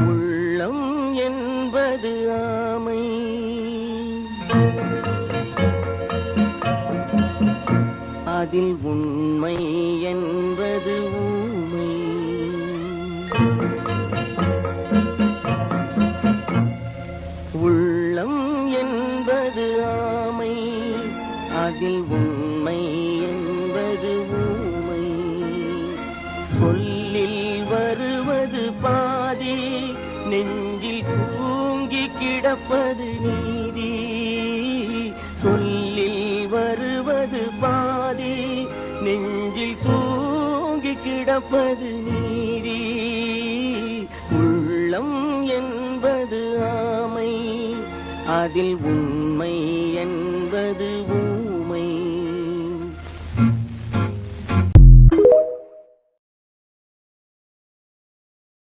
உள்ளம் என்பது ஆமை, அதில் உண்மை என்பது ஊமை. உள்ளம் என்பது ஆமை, அதில் உண்மை என்பது ஊமை. சொல்லில் வருவது பாதி, நெஞ்சில் தூங்கி கிடப்பது நீதி. சொல்லில் வருவது பாதி, நெஞ்சில் தூங்கி கிடப்பது நீதி. உள்ளம் என்பது ஆமை, அதில் உண்மை